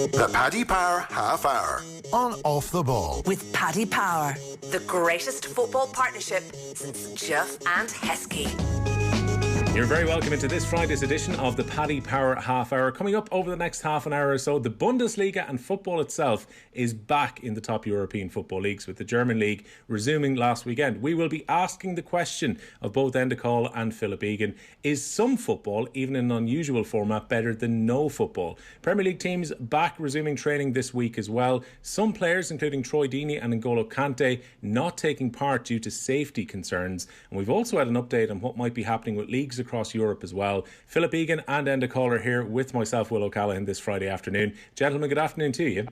The Paddy Power Half Hour on Off the Ball. With Paddy Power, the greatest football partnership since Juff and Heskey. You're very welcome into this Friday's edition of the Paddy Power Half Hour. Coming up over the next half an hour or so, the Bundesliga and football itself is back in the top European football leagues, with the German league resuming last weekend. We will be asking the question of both Enda, Coll and Philip Egan: is some football, even in an unusual format, better than no football? Premier League teams back resuming training this week as well. Some players, including Troy Deeney and N'Golo Kante, not taking part due to safety concerns. And we've also had an update on what might be happening with leagues across Europe as well. Philip Egan and Enda Coll are here with myself, Will O'Callaghan, this Friday afternoon. Gentlemen, good afternoon to you.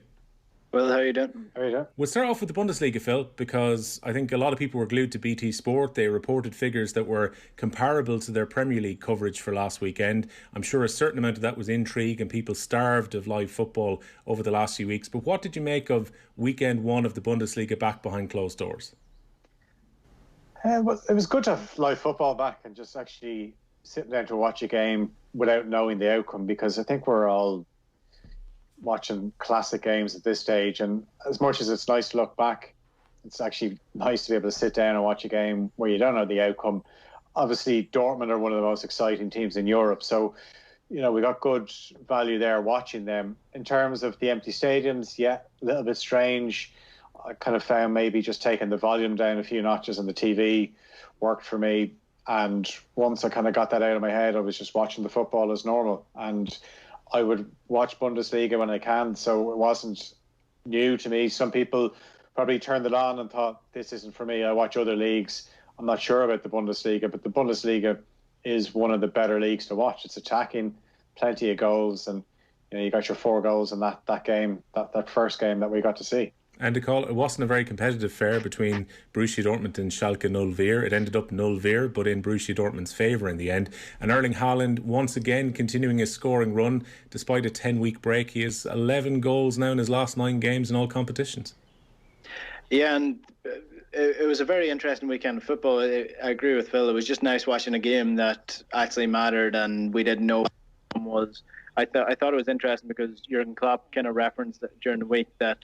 Well, how are you doing? We'll start off with the Bundesliga, Phil, because I think a lot of people were glued to BT Sport. They reported figures that were comparable to their Premier League coverage for last weekend. I'm sure a certain amount of that was intrigue and people starved of live football over the last few weeks. But what did you make of weekend one of the Bundesliga back behind closed doors? Well, it was good to have live football back and just actually sitting down to watch a game without knowing the outcome, because I think we're all watching classic games at this stage, and as much as it's nice to look back, it's actually nice to be able to sit down and watch a game where you don't know the outcome. Obviously, Dortmund are one of the most exciting teams in Europe, so we got good value there watching them. In terms of the empty stadiums, yeah, a little bit strange. I kind of found maybe just taking the volume down a few notches on the TV worked for me. And once I kind of got that out of my head, I was just watching the football as normal. And I would watch Bundesliga when I can, so it wasn't new to me. Some people probably turned it on and thought, this isn't for me, I watch other leagues. I'm not sure about the Bundesliga, but the Bundesliga is one of the better leagues to watch. It's attacking, plenty of goals, and you got your 4 goals in that game, that first game that we got to see. And to call, it wasn't a very competitive affair between Borussia Dortmund and Schalke 04. It ended up 0-0, but in Borussia Dortmund's favour in the end. And Erling Haaland, once again, continuing his scoring run despite a 10-week break. He has 11 goals now in his last 9 games in all competitions. Yeah, and it was a very interesting weekend of football. I agree with Phil. It was just nice watching a game that actually mattered, and we didn't know what it was. I thought it was interesting because Jurgen Klopp kind of referenced during the week that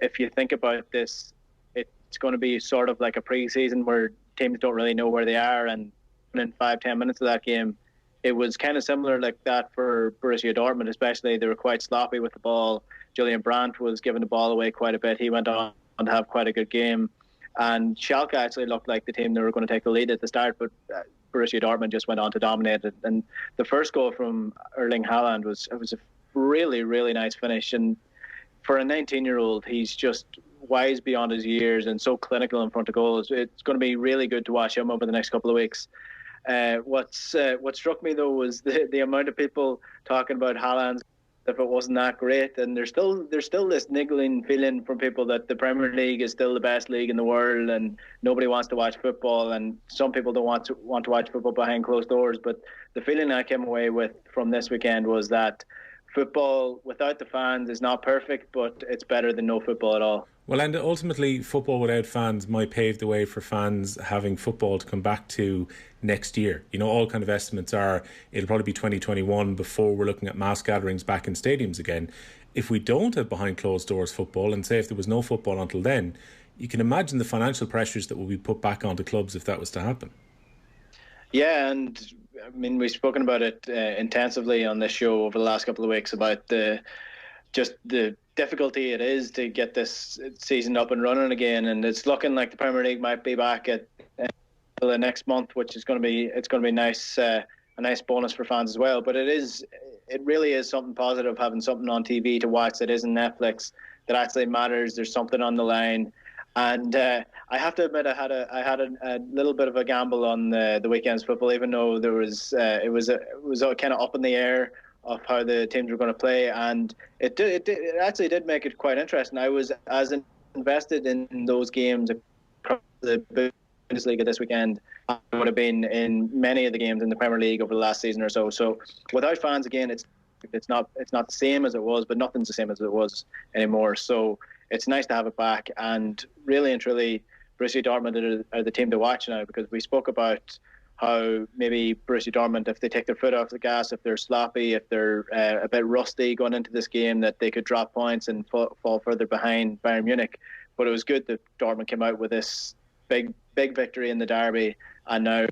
if you think about this, it's going to be sort of like a pre-season where teams don't really know where they are, and in 5-10 minutes of that game, it was kind of similar like that for Borussia Dortmund, especially. They were quite sloppy with the ball. Julian Brandt was giving the ball away quite a bit. He went on to have quite a good game. And Schalke actually looked like the team that were going to take the lead at the start, but Borussia Dortmund just went on to dominate it. And the first goal from Erling Haaland was a really, really nice finish. And for a 19-year-old, he's just wise beyond his years and so clinical in front of goals. It's going to be really good to watch him over the next couple of weeks. What struck me, though, was the amount of people talking about Haaland if it wasn't that great. And there's still this niggling feeling from people that the Premier League is still the best league in the world and nobody wants to watch football, and some people don't want to watch football behind closed doors. But the feeling I came away with from this weekend was that football without the fans is not perfect, but it's better than no football at all. Well, and ultimately, football without fans might pave the way for fans having football to come back to next year. All kind of estimates are it'll probably be 2021 before we're looking at mass gatherings back in stadiums again. If we don't have behind closed doors football, and say if there was no football until then, you can imagine the financial pressures that will be put back onto clubs if that was to happen. Yeah, and I mean, we've spoken about it intensively on this show over the last couple of weeks about the difficulty it is to get this season up and running again, and it's looking like the Premier League might be back at the next month, which is going to be nice, a nice bonus for fans as well. But it really is something positive having something on TV to watch that isn't Netflix, that actually matters. There's something on the line. And I have to admit, I had a little bit of a gamble on the weekend's football, even though it was kind of up in the air of how the teams were going to play, and it actually did make it quite interesting. I was as invested in those games across the Bundesliga this weekend I would have been in many of the games in the Premier League over the last season or so. So without fans, again, it's not the same as it was, but nothing's the same as it was anymore. So it's nice to have it back, and really and truly, Borussia Dortmund are the team to watch now, because we spoke about how maybe Borussia Dortmund, if they take their foot off the gas, if they're sloppy, if they're a bit rusty going into this game, that they could drop points and fall further behind Bayern Munich. But it was good that Dortmund came out with this big victory in the derby, and now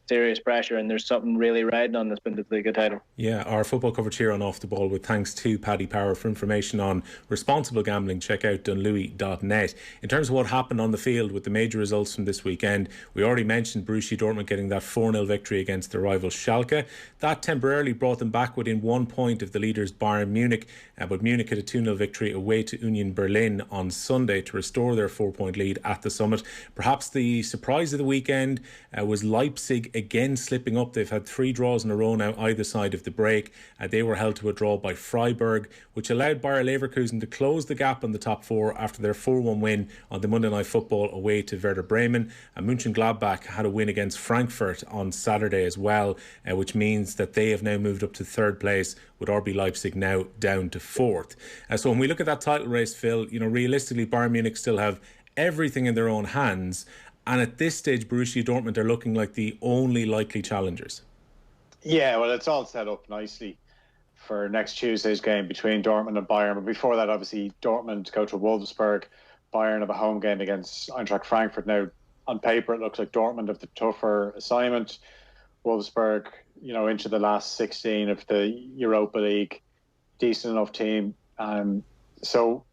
serious pressure, and there's something really riding on this Bundesliga title. Yeah, our football coverage here on Off the Ball, with thanks to Paddy Power. For information on responsible gambling, check out dunlewy.net. In terms of what happened on the field with the major results from this weekend, we already mentioned Borussia Dortmund getting that 4-0 victory against their rival Schalke. That temporarily brought them back within 1 point of the leaders Bayern Munich, but Munich had a 2-0 victory away to Union Berlin on Sunday to restore their 4-point lead at the summit. Perhaps the surprise of the weekend was Leipzig again slipping up. They've had 3 draws in a row now either side of the break. They were held to a draw by Freiburg, which allowed Bayer Leverkusen to close the gap on the top 4 after their 4-1 win on the Monday Night Football away to Werder Bremen. And Mönchengladbach had a win against Frankfurt on Saturday as well, which means that they have now moved up to 3rd place, with RB Leipzig now down to 4th. So when we look at that title race, Phil, realistically Bayern Munich still have everything in their own hands. And at this stage, Borussia Dortmund are looking like the only likely challengers. Yeah, well, it's all set up nicely for next Tuesday's game between Dortmund and Bayern. But before that, obviously, Dortmund go to Wolfsburg. Bayern have a home game against Eintracht Frankfurt. Now, on paper, it looks like Dortmund have the tougher assignment. Wolfsburg, into the last 16 of the Europa League, decent enough team. So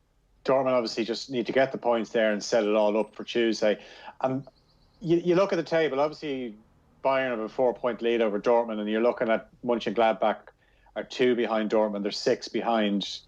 Dortmund obviously just need to get the points there and set it all up for Tuesday. And you look at the table, obviously Bayern have a 4-point lead over Dortmund, and you're looking at Mönchengladbach are 2 behind Dortmund, they're 6 behind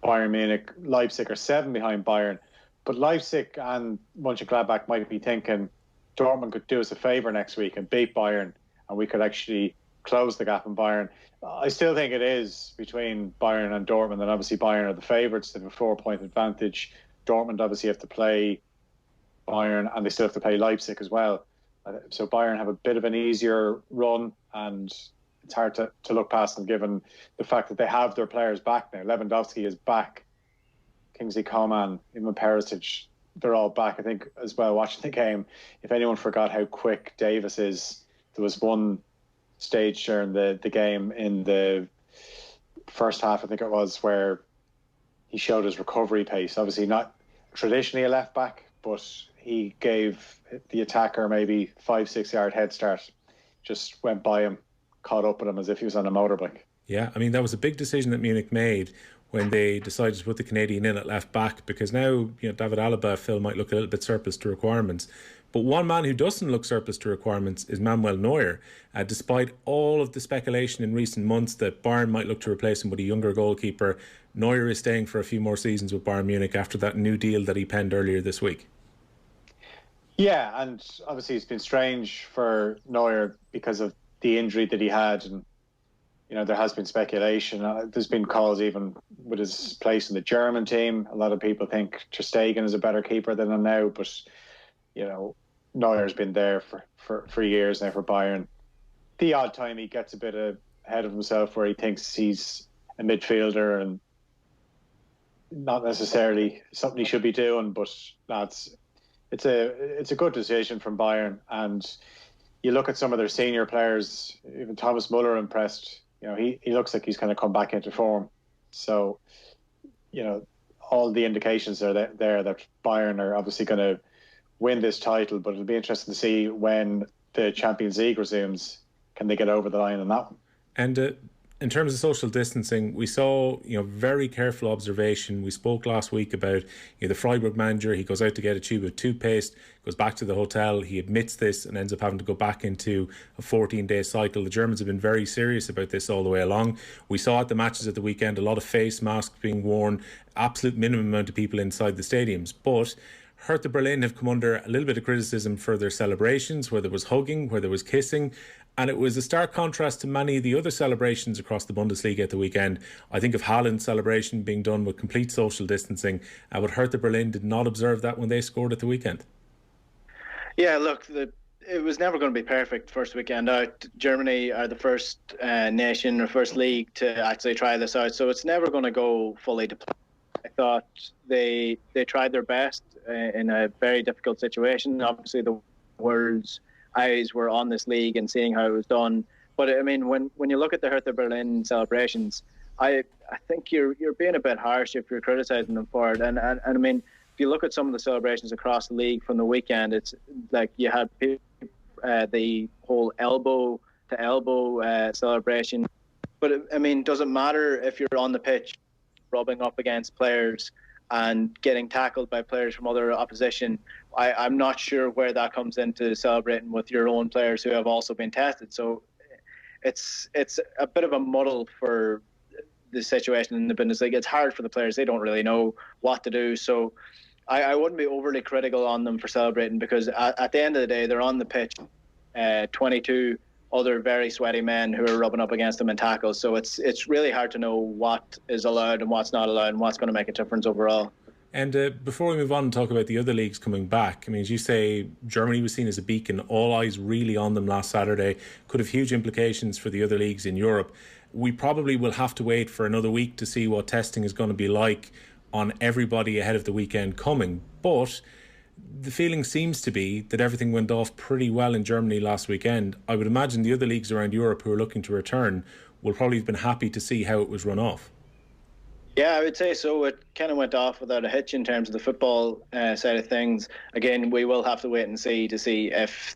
Bayern Munich. Leipzig are 7 behind Bayern. But Leipzig and Mönchengladbach might be thinking Dortmund could do us a favour next week and beat Bayern, and we could actually close the gap in Bayern. I still think it is between Bayern and Dortmund, and obviously Bayern are the favourites. They have a 4-point advantage. Dortmund obviously have to play Bayern, and they still have to play Leipzig as well. So Bayern have a bit of an easier run, and it's hard to look past them given the fact that they have their players back now. Lewandowski is back. Kingsley Coman, Ivan Perisic, they're all back. I think as well, watching the game, if anyone forgot how quick Davis is, there was one stage during the game in the first half, I think it was, where he showed his recovery pace. Obviously not traditionally a left back, but he gave the attacker maybe 5-6 yard head start. Just went by him, caught up with him as if he was on a motorbike. Yeah, I mean, that was a big decision that Munich made when they decided to put the Canadian in at left back, because now David Alaba, Phil, might look a little bit surplus to requirements. But one man who doesn't look surplus to requirements is Manuel Neuer. Despite all of the speculation in recent months that Bayern might look to replace him with a younger goalkeeper, Neuer is staying for a few more seasons with Bayern Munich after that new deal that he penned earlier this week. Yeah, and obviously it's been strange for Neuer because of the injury that he had, and there has been speculation. There's been calls even with his place in the German team. A lot of people think ter Stegen is a better keeper than him now, but Neuer's been there for years now for Bayern. The odd time he gets a bit ahead of himself where he thinks he's a midfielder and not necessarily something he should be doing, but it's a good decision from Bayern. And you look at some of their senior players, even Thomas Muller impressed. He looks like he's going to come back into form. So, all the indications are there that Bayern are obviously going to win this title, but it'll be interesting to see when the Champions League resumes, can they get over the line on that one? And in terms of social distancing, we saw very careful observation. We spoke last week about the Freiburg manager. He goes out to get a tube of toothpaste, goes back to the hotel, he admits this and ends up having to go back into a 14-day cycle. The Germans have been very serious about this all the way along. We saw at the matches at the weekend a lot of face masks being worn, absolute minimum amount of people inside the stadiums. But Hertha Berlin have come under a little bit of criticism for their celebrations, where there was hugging, where there was kissing. And it was a stark contrast to many of the other celebrations across the Bundesliga at the weekend. I think of Haaland's celebration being done with complete social distancing. But Hertha Berlin did not observe that when they scored at the weekend. Yeah, look, it was never going to be perfect first weekend out. Germany are the first nation or first league to actually try this out, so it's never going to go fully to plan. I thought they tried their best in a very difficult situation. Obviously, the words eyes were on this league and seeing how it was done. But I mean, when you look at the Hertha Berlin celebrations, I think you're being a bit harsh if you're criticising them for it. And I mean, if you look at some of the celebrations across the league from the weekend, it's like you had the whole elbow to elbow celebration. But I mean, does it matter if you're on the pitch rubbing up against players and getting tackled by players from other opposition? I'm not sure where that comes into celebrating with your own players who have also been tested. So it's a bit of a muddle for the situation in the Bundesliga. It's hard for the players. They don't really know what to do. So I wouldn't be overly critical on them for celebrating, because at the end of the day, they're on the pitch, 22 other very sweaty men who are rubbing up against them in tackles. So it's really hard to know what is allowed and what's not allowed and what's going to make a difference overall. And before we move on and talk about the other leagues coming back, I mean, as you say, Germany was seen as a beacon, all eyes really on them last Saturday, could have huge implications for the other leagues in Europe. We probably will have to wait for another week to see what testing is going to be like on everybody ahead of the weekend coming. But the feeling seems to be that everything went off pretty well in Germany last weekend. I would imagine the other leagues around Europe who are looking to return will probably have been happy to see how it was run off. Yeah, I would say so. It kind of went off without a hitch in terms of the football side of things. Again, we will have to wait and see if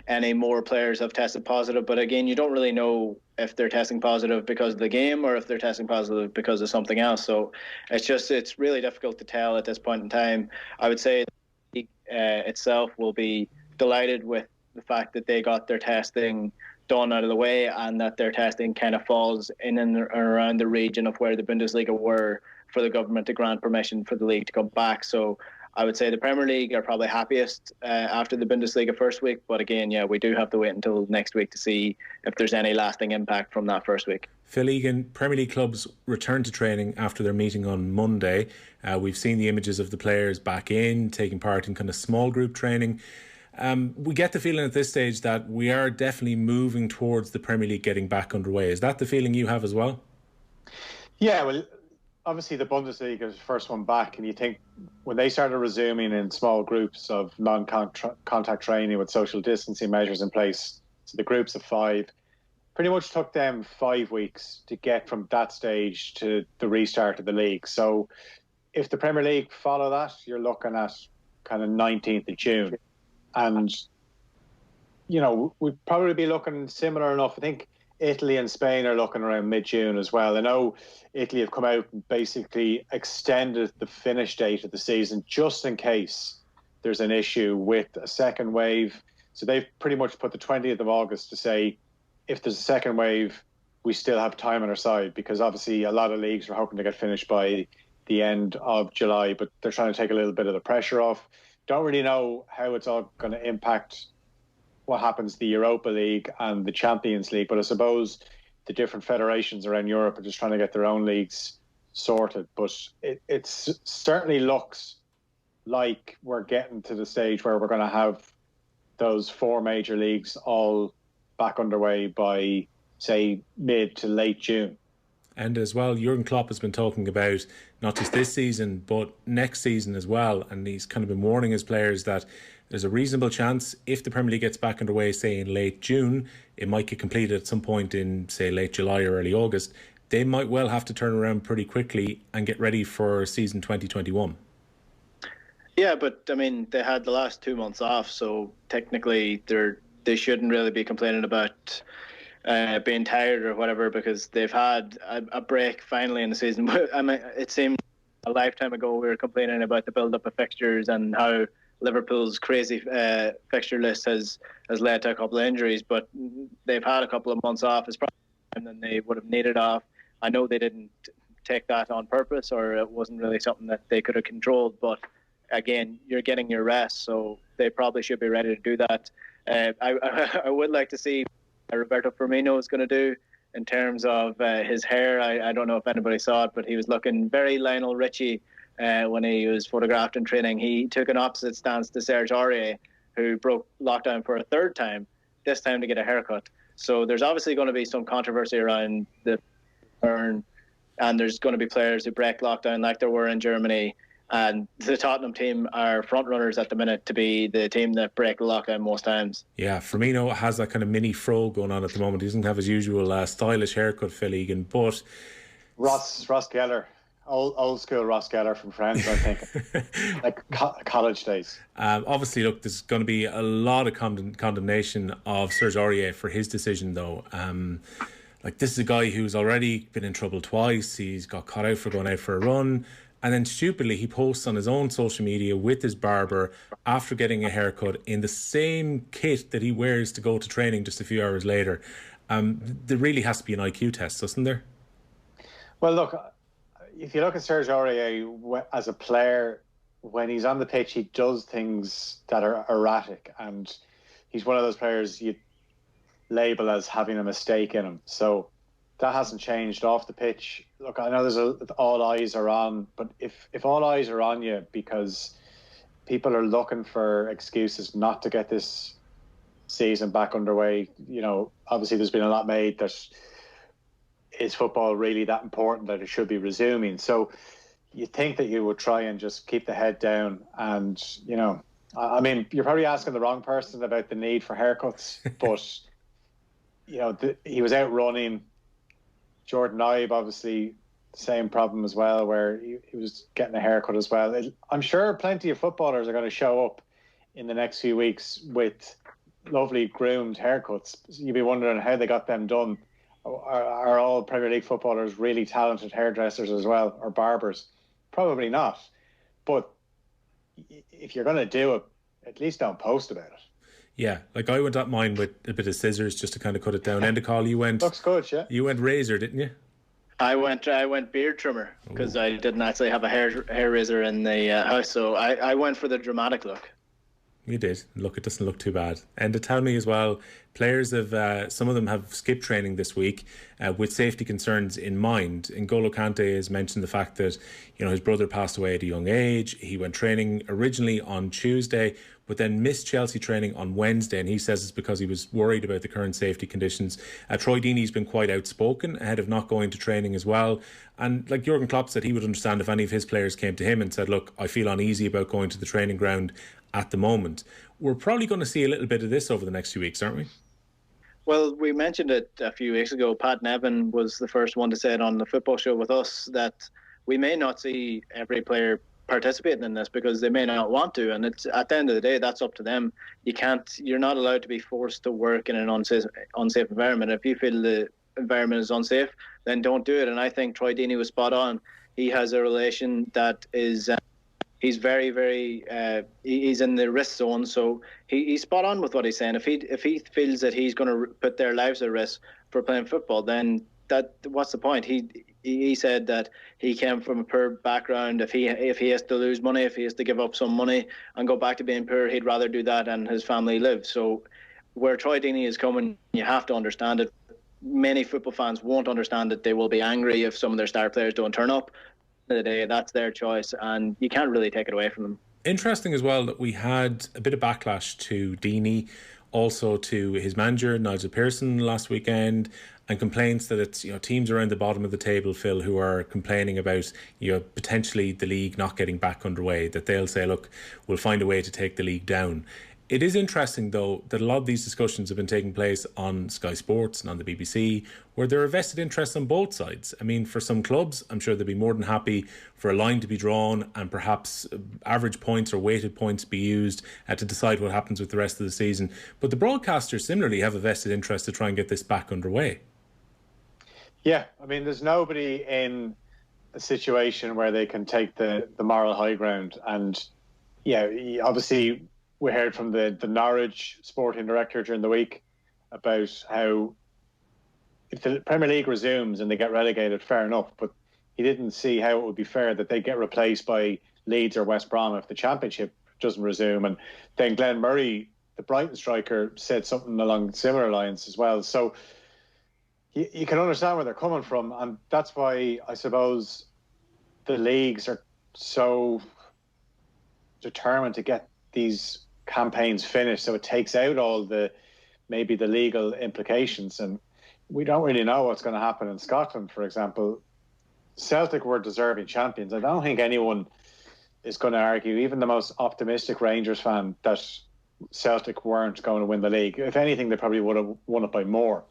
any more players have tested positive. But again, you don't really know if they're testing positive because of the game or if they're testing positive because of something else. So it's really difficult to tell at this point in time. I would say the league itself will be delighted with the fact that they got their testing done out of the way, and that their testing kind of falls in and around the region of where the Bundesliga were for the government to grant permission for the league to come back. So I would say the Premier League are probably happiest after the Bundesliga first week. But again, yeah, we do have to wait until next week to see if there's any lasting impact from that first week. Phil Egan, Premier League clubs returned to training after their meeting on Monday. We've seen the images of the players back in, taking part in kind of small group training. We get the feeling at this stage that we are definitely moving towards the Premier League getting back underway. Is that the feeling you have as well? Yeah, well, obviously the Bundesliga is the first one back, and you think when they started resuming in small groups of non-contact training with social distancing measures in place, so the groups of 5, pretty much took them 5 weeks to get from that stage to the restart of the league. So if the Premier League follow that, you're looking at kind of 19th of June. And, you know, we'd probably be looking similar enough. I think Italy and Spain are looking around mid-June as well. I know Italy have come out and basically extended the finish date of the season just in case there's an issue with a second wave. So they've pretty much put the 20th of August to say, if there's a second wave, we still have time on our side, because obviously a lot of leagues are hoping to get finished by the end of July, but they're trying to take a little bit of the pressure off. Don't really know how it's all going to impact what happens to the Europa League and the Champions League, but I suppose the different federations around Europe are just trying to get their own leagues sorted. But it certainly looks like we're getting to the stage where we're going to have those 4 major leagues all back underway by, say, mid to late June. And as well, Jurgen Klopp has been talking about not just this season, but next season as well. And he's kind of been warning his players that there's a reasonable chance if the Premier League gets back underway, say in late June, it might get completed at some point in, say, late July or early August. They might well have to turn around pretty quickly and get ready for season 2021. Yeah, but I mean, they had the last 2 months off, so technically they shouldn't really be complaining about being tired or whatever, because they've had a break finally in the season. I mean, it seemed a lifetime ago we were complaining about the build-up of fixtures and how Liverpool's crazy fixture list has led to a couple of injuries, but they've had a couple of months off. It's probably time than they would have needed off. I know they didn't take that on purpose, or it wasn't really something that they could have controlled, but again, you're getting your rest, so they probably should be ready to do that. I would like to see Roberto Firmino is going to do in terms of his hair. I don't know if anybody saw it, but he was looking very Lionel Richie when he was photographed in training. He took an opposite stance to Serge Aurier, who broke lockdown for a 3rd time, this time to get a haircut. So there's obviously going to be some controversy around the turn, and there's going to be players who break lockdown like there were in Germany. And the Tottenham team are front runners at the minute to be the team that break the lockdown most times. Yeah, Firmino has that kind of mini fro going on at the moment. He doesn't have his usual stylish haircut, Phil Egan, but Ross Geller, old school Ross Geller from Friends, I'm thinking, like college days. Obviously, look, there's going to be a lot of condemnation of Serge Aurier for his decision, though. Like, this is a guy who's already been in trouble twice. He's got caught out for going out for a run. And then stupidly, he posts on his own social media with his barber after getting a haircut in the same kit that he wears to go to training just a few hours later. There really has to be an IQ test, doesn't there? Well, look, if you look at Serge Aurier as a player, when he's on the pitch, he does things that are erratic. And he's one of those players you label as having a mistake in him. So that hasn't changed off the pitch. Look, I know all eyes are on, but if all eyes are on you because people are looking for excuses not to get this season back underway, obviously there's been a lot made that is football really that important that it should be resuming. So you think that you would try and just keep the head down and, I mean, you're probably asking the wrong person about the need for haircuts, but, he was out running. Jordan Ibe, obviously, the same problem as well, where he was getting a haircut as well. I'm sure plenty of footballers are going to show up in the next few weeks with lovely groomed haircuts. You'd be wondering how they got them done. Are all Premier League footballers really talented hairdressers as well, or barbers? Probably not. But if you're going to do it, at least don't post about it. Yeah, like I went at mine with a bit of scissors just to kind of cut it down. Enda, Coll, you went... Looks good, yeah. You went razor, didn't you? I went beard trimmer because I didn't actually have a hair razor in the house, so I went for the dramatic look. You did. Look, it doesn't look too bad. And to tell me as well, players have, some of them have skipped training this week with safety concerns in mind. N'Golo Kante has mentioned the fact that, his brother passed away at a young age. He went training originally on Tuesday, but then missed Chelsea training on Wednesday. And he says it's because he was worried about the current safety conditions. Troy Deeney's been quite outspoken ahead of not going to training as well. And like Jurgen Klopp said, he would understand if any of his players came to him and said, look, I feel uneasy about going to the training ground at the moment. We're probably going to see a little bit of this over the next few weeks, aren't we? Well, we mentioned it a few weeks ago. Pat Nevin was the first one to say it on the football show with us that we may not see every player participating in this because they may not want to, and it's at the end of the day that's up to them. You're not allowed to be forced to work in an unsafe environment. If you feel the environment is unsafe, then don't do it. And I think Troy Deeney was spot on. He has a relation that is he's very, very he's in the risk zone, so he's spot on with what he's saying. If he feels that he's going to put their lives at risk for playing football, then what's the point? He said that he came from a poor background. If he has to lose money, if he has to give up some money and go back to being poor, he'd rather do that and his family live. So where Troy Deeney is coming, you have to understand it. Many football fans won't understand it. They will be angry if some of their star players don't turn up. At the end of the day, that's their choice, and you can't really take it away from them. Interesting as well that we had a bit of backlash to Deeney, also to his manager Nigel Pearson last weekend, and complaints that it's teams around the bottom of the table, Phil, who are complaining about potentially the league not getting back underway, that they'll say, look, we'll find a way to take the league down. It is interesting, though, that a lot of these discussions have been taking place on Sky Sports and on the BBC, where there are vested interests on both sides. I mean, for some clubs, I'm sure they'd be more than happy for a line to be drawn and perhaps average points or weighted points be used to decide what happens with the rest of the season. But the broadcasters similarly have a vested interest to try and get this back underway. Yeah, I mean, there's nobody in a situation where they can take the moral high ground. And, obviously, we heard from the Norwich sporting director during the week about how if the Premier League resumes and they get relegated, fair enough, but he didn't see how it would be fair that they get replaced by Leeds or West Brom if the Championship doesn't resume. And then Glenn Murray, the Brighton striker, said something along similar lines as well. So you can understand where they're coming from, and that's why I suppose the leagues are so determined to get these campaigns finished, so it takes out all the legal implications. And we don't really know what's going to happen in Scotland, for example. Celtic were deserving champions. I don't think anyone is going to argue, even the most optimistic Rangers fan, that Celtic weren't going to win the league. If anything, they probably would have won it by more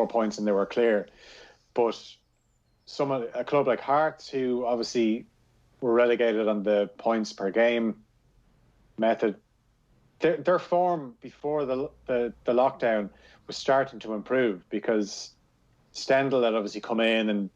points than they were clear. But a club like Hearts, who obviously were relegated on the points per game method, their form before the lockdown was starting to improve, because Stendhal had obviously come in, and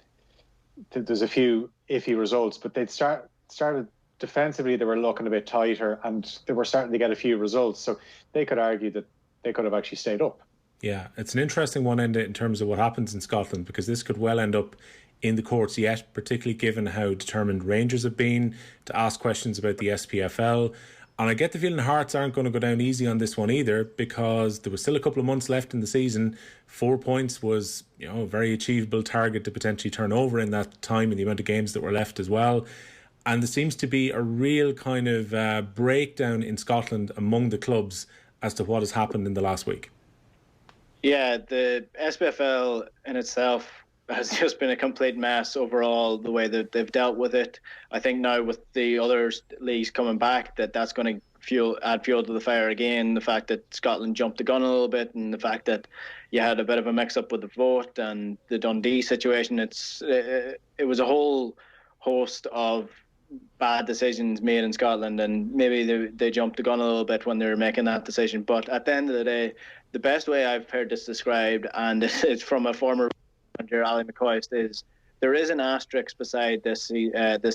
there's a few iffy results, but they'd started defensively, they were looking a bit tighter, and they were starting to get a few results. So they could argue that they could have actually stayed up. Yeah, it's an interesting one, Enda, in terms of what happens in Scotland, because this could well end up in the courts yet, particularly given how determined Rangers have been to ask questions about the SPFL. And I get the feeling Hearts aren't going to go down easy on this one either, because there was still a couple of months left in the season. 4 points was, a very achievable target to potentially turn over in that time, and the amount of games that were left as well. And there seems to be a real kind of breakdown in Scotland among the clubs as to what has happened in the last week. Yeah, the SPFL in itself has just been a complete mess overall, the way that they've dealt with it. I think now with the other leagues coming back, that's going to add fuel to the fire again. The fact that Scotland jumped the gun a little bit, and the fact that you had a bit of a mix-up with the vote and the Dundee situation. It was a whole host of bad decisions made in Scotland, and maybe they jumped the gun a little bit when they were making that decision. But at the end of the day, the best way I've heard this described, and it's from a former manager, Ali McCoist, is there is an asterisk beside this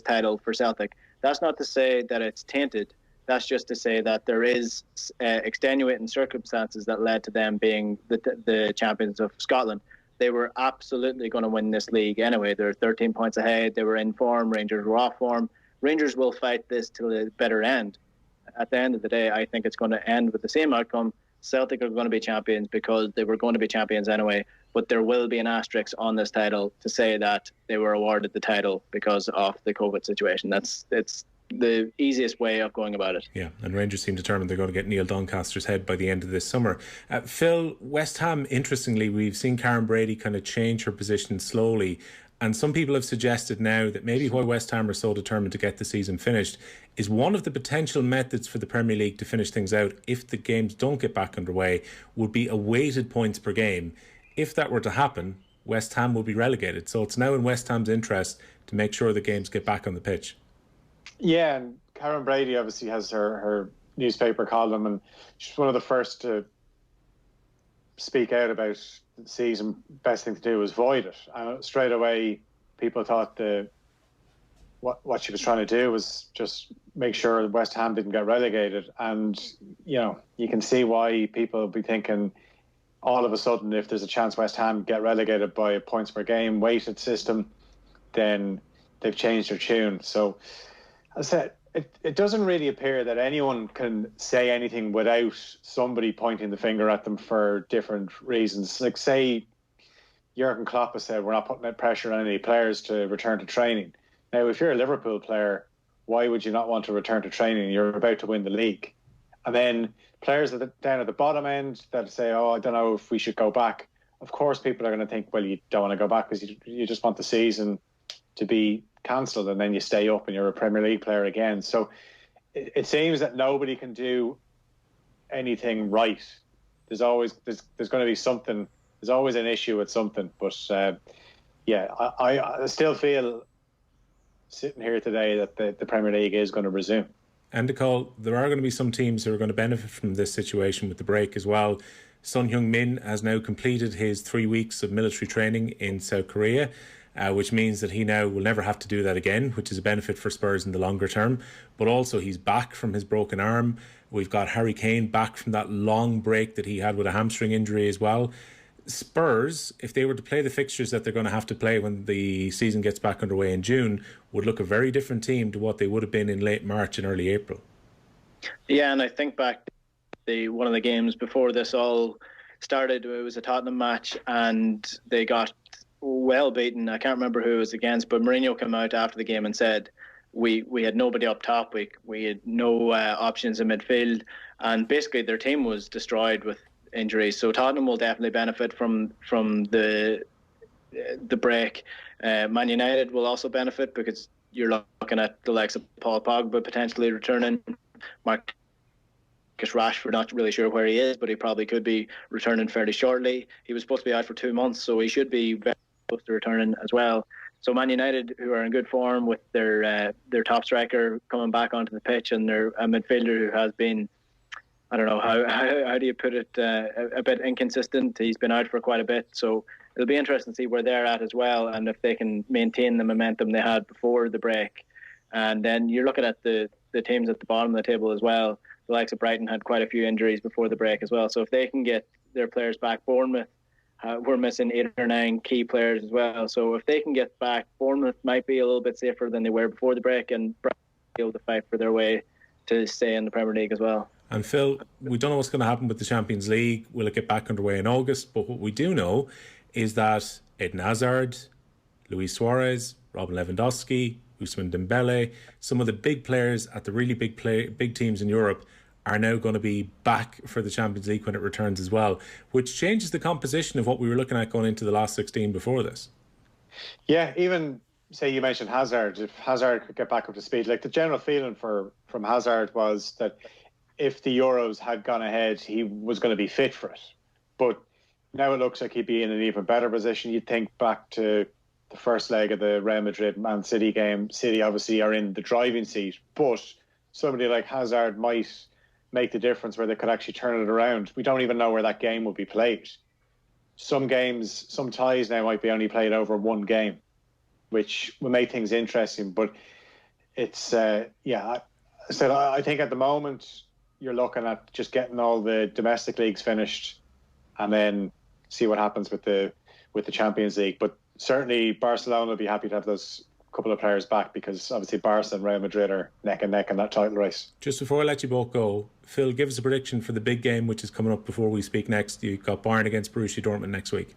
title for Celtic. That's not to say that it's tainted. That's just to say that there is extenuating circumstances that led to them being the champions of Scotland. They were absolutely going to win this league anyway. They're 13 points ahead. They were in form. Rangers were off form. Rangers will fight this till the bitter end. At the end of the day, I think it's going to end with the same outcome. Celtic are going to be champions because they were going to be champions anyway, but there will be an asterisk on this title to say that they were awarded the title because of the COVID situation. It's the easiest way of going about it. Yeah, and Rangers seem determined they're going to get Neil Doncaster's head by the end of this summer. Phil, West Ham, interestingly, we've seen Karen Brady kind of change her position slowly, and some people have suggested now that maybe why West Ham are so determined to get the season finished is one of the potential methods for the Premier League to finish things out if the games don't get back underway would be a weighted points per game. If that were to happen, West Ham will be relegated. So it's now in West Ham's interest to make sure the games get back on the pitch. Yeah, and Karen Brady obviously has her newspaper column, and she's one of the first to speak out about the season. Best thing to do was void it. And straight away, people thought what she was trying to do was just make sure West Ham didn't get relegated. And, you can see why people will be thinking all of a sudden, if there's a chance West Ham get relegated by points per game weighted system, then they've changed their tune. So, as I said, it doesn't really appear that anyone can say anything without somebody pointing the finger at them for different reasons. Like, say, Jurgen Klopp has said, we're not putting pressure on any players to return to training. Now, if you're a Liverpool player, why would you not want to return to training? You're about to win the league. And then players down at the bottom end that say, I don't know if we should go back. Of course, people are going to think, well, you don't want to go back because you just want the season to be cancelled, and then you stay up and you're a Premier League player again. So it seems that nobody can do anything right. There's going to be something. There's always an issue with something. But I still feel sitting here today that the Premier League is going to resume. And Coll, there are going to be some teams who are going to benefit from this situation with the break as well. Son Heung-min has now completed his 3 weeks of military training in South Korea, which means that he now will never have to do that again, which is a benefit for Spurs in the longer term. But also he's back from his broken arm. We've got Harry Kane back from that long break that he had with a hamstring injury as well. Spurs, if they were to play the fixtures that they're going to have to play when the season gets back underway in June, would look a very different team to what they would have been in late March and early April. Yeah, and I think back to one of the games before this all started, it was a Tottenham match and they got well beaten. I can't remember who it was against, but Mourinho came out after the game and said we had nobody up top, we had no options in midfield, and basically their team was destroyed with injuries. So Tottenham will definitely benefit from the break. Man United will also benefit because you're looking at the likes of Paul Pogba potentially returning. Marcus Rashford, not really sure where he is, but he probably could be returning fairly shortly. He was supposed to be out for 2 months, so he should be very close to returning as well. So Man United, who are in good form with their top striker coming back onto the pitch, and their midfielder who has been, I don't know, how do you put it, a bit inconsistent. He's been out for quite a bit, so it'll be interesting to see where they're at as well, and if they can maintain the momentum they had before the break. And then you're looking at the teams at the bottom of the table as well. The likes of Brighton had quite a few injuries before the break as well, so if they can get their players back, Bournemouth, we're missing 8 or 9 key players as well. So if they can get back, Bournemouth might be a little bit safer than they were before the break, and Brighton will be able to fight for their way to stay in the Premier League as well. And Phil, we don't know what's going to happen with the Champions League. Will it get back underway in August? But what we do know is that Eden Hazard, Luis Suarez, Robin Lewandowski, Ousmane Dembele, some of the big players at the really big teams in Europe are now going to be back for the Champions League when it returns as well, which changes the composition of what we were looking at going into the last 16 before this. Yeah, even say you mentioned Hazard. If Hazard could get back up to speed, like the general feeling from Hazard was that if the Euros had gone ahead, he was going to be fit for it. But now it looks like he'd be in an even better position. You'd think back to the first leg of the Real Madrid-Man City game. City obviously are in the driving seat, but somebody like Hazard might make the difference where they could actually turn it around. We don't even know where that game will be played. Some games, some ties now might be only played over one game, which will make things interesting. But it's, I think at the moment you're looking at just getting all the domestic leagues finished and then see what happens with the Champions League. But certainly Barcelona will be happy to have those couple of players back, because obviously Barca and Real Madrid are neck and neck in that title race. Just before I let you both go, Phil, give us a prediction for the big game which is coming up before we speak next. You've got Bayern against Borussia Dortmund next week.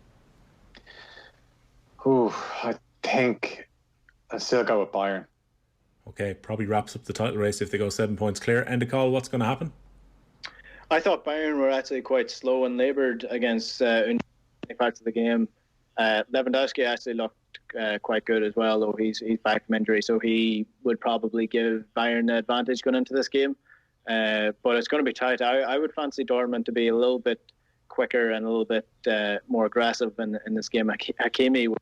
I think I'll still go with Bayern. Okay, probably wraps up the title race if they go 7 points clear. Enda, Coll, what's going to happen? I thought Bayern were actually quite slow and laboured against many parts of the game. Lewandowski actually looked quite good as well, though he's back from injury, so he would probably give Bayern the advantage going into this game. But it's going to be tight. I would fancy Dortmund to be a little bit quicker and a little bit more aggressive in this game. Hakimi was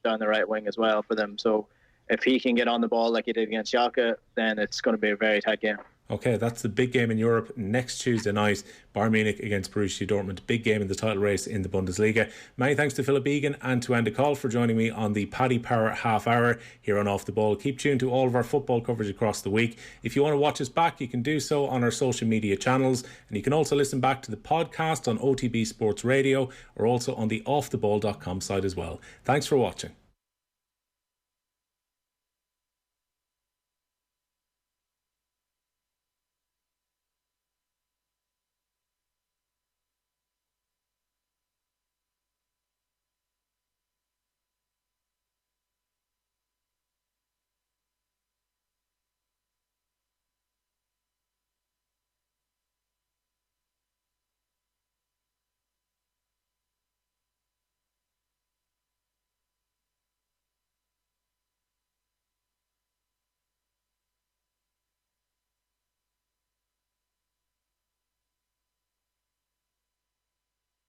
on the right wing as well for them, so if he can get on the ball like he did against Schalke, then it's going to be a very tight game. Okay, that's the big game in Europe next Tuesday night. Bayern Munich against Borussia Dortmund. Big game in the title race in the Bundesliga. Many thanks to Philip Egan and to Enda Coll for joining me on the Paddy Power half hour here on Off the Ball. Keep tuned to all of our football coverage across the week. If you want to watch us back, you can do so on our social media channels, and you can also listen back to the podcast on OTB Sports Radio or also on the offtheball.com site as well. Thanks for watching.